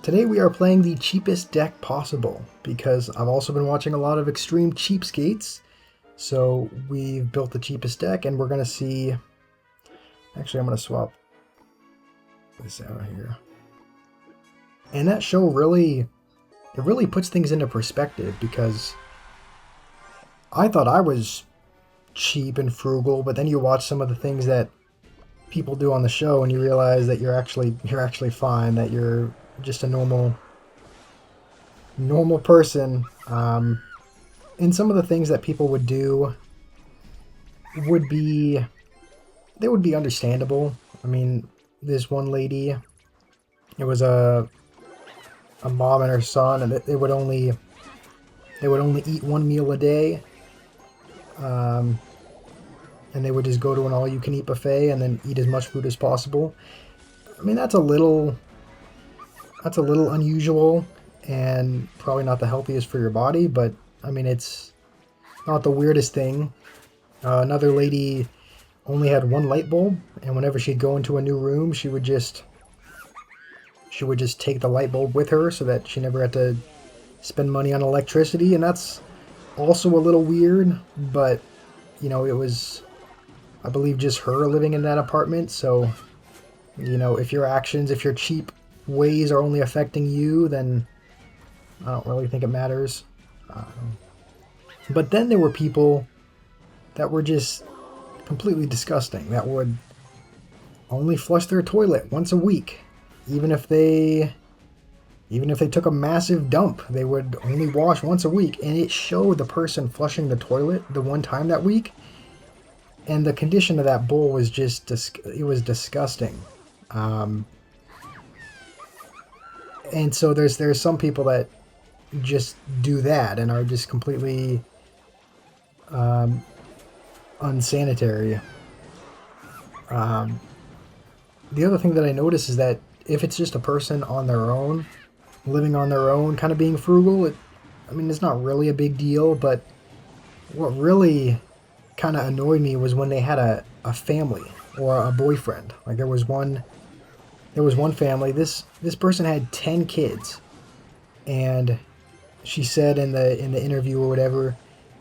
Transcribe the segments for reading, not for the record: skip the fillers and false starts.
Today we are playing the cheapest deck possible because I've also been watching a lot of extreme cheapskates. So we've built the cheapest deck and we're going to see... Actually, I'm going to swap this out here. And that show really puts things into perspective because I thought I was cheap and frugal, but then you watch some of the things that people do on the show and you realize that you're actually fine, that you're just a normal person. And some of the things that people would do would be understandable. I mean, this one lady, it was a mom and her son, and they would only eat one meal a day. And they would just go to an all-you-can-eat buffet and then eat as much food as possible. I mean, that's a little unusual and probably not the healthiest for your body, but I mean, it's not the weirdest thing. Another lady only had one light bulb, and whenever she'd go into a new room, she would just take the light bulb with her so that she never had to spend money on electricity, and that's also a little weird, but you know, it was, I believe, just her living in that apartment, so you know, if your cheap ways are only affecting you, then I don't really think it matters. But then there were people that were just completely disgusting, that would only flush their toilet once a week. Even if they took a massive dump, they would only wash once a week. And it showed the person flushing the toilet the one time that week. And the condition of that bowl was just, it was disgusting. And so there's some people that just do that and are just completely unsanitary. The other thing that I notice is that if it's just a person on their own, living on their own, kind of being frugal, it's not really a big deal, but what really kind of annoyed me was when they had a family or a boyfriend. Like there was one family, this person had 10 kids, and she said in the interview or whatever,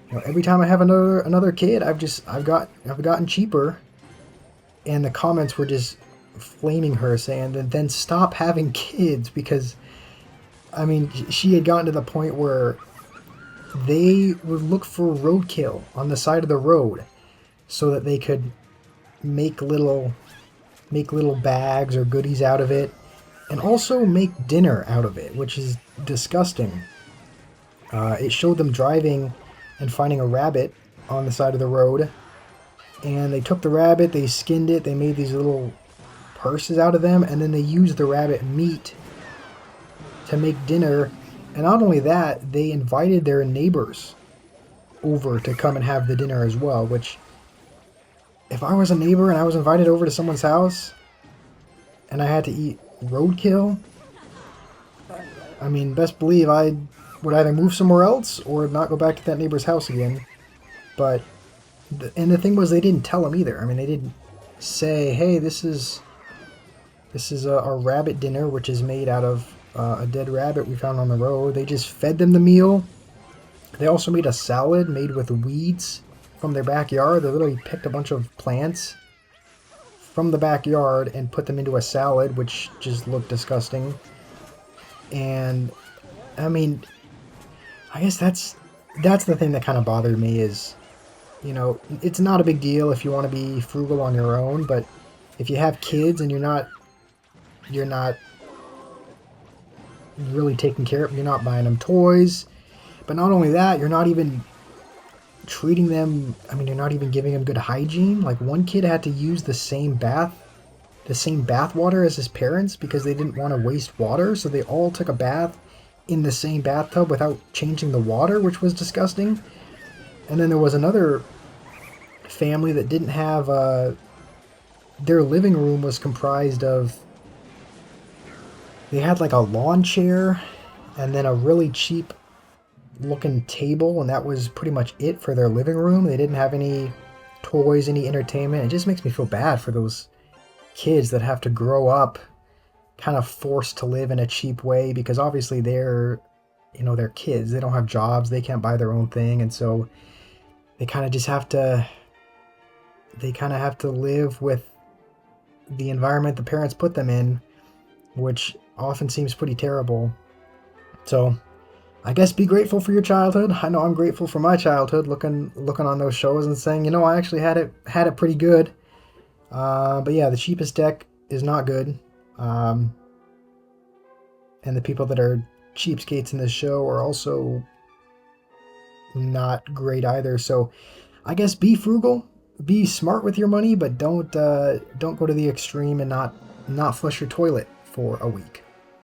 you know, every time I have another kid, I've gotten cheaper. And the comments were just flaming her, saying then stop having kids, because I mean, she had gotten to the point where they would look for roadkill on the side of the road so that they could make little bags or goodies out of it, and also make dinner out of it, which is disgusting. It showed them driving and finding a rabbit on the side of the road, and they took the rabbit, they skinned it, they made these little purses out of them, and then they used the rabbit meat to make dinner. And not only that, they invited their neighbors over to come and have the dinner as well, which, if I was a neighbor and I was invited over to someone's house and I had to eat roadkill, I mean, best believe I would either move somewhere else or not go back to that neighbor's house again. But and the thing was, they didn't tell them either. I mean, they didn't say, hey, this is our rabbit dinner, which is made out of a dead rabbit we found on the road. They just fed them the meal. They also made a salad made with weeds from their backyard. They literally picked a bunch of plants from the backyard and put them into a salad, which just looked disgusting. And I mean, I guess that's the thing that kind of bothered me is, you know, it's not a big deal if you want to be frugal on your own, but if you have kids and you're not really taking care of them, you're not buying them toys, but not only that, you're not even treating them, you're not even giving them good hygiene. Like one kid had to use the same bath water as his parents because they didn't want to waste water, so they all took a bath in the same bathtub without changing the water, which was disgusting. And then there was another family that didn't have their living room was comprised of, they had like a lawn chair and then a really cheap looking table, and that was pretty much it for their living room. They didn't have any toys, any entertainment. It just makes me feel bad for those kids that have to grow up kind of forced to live in a cheap way because obviously they're kids. They don't have jobs. They can't buy their own thing, and so they kind of just have to. They kind of have to live with the environment the parents put them in, which often seems pretty terrible. So I guess be grateful for your childhood. I know I'm grateful for my childhood, looking on those shows and saying, I actually had it pretty good. But yeah, the cheapest deck is not good, um, and the people that are cheapskates in this show are also not great either. So I guess be frugal, be smart with your money, but don't go to the extreme and not flush your toilet for a week.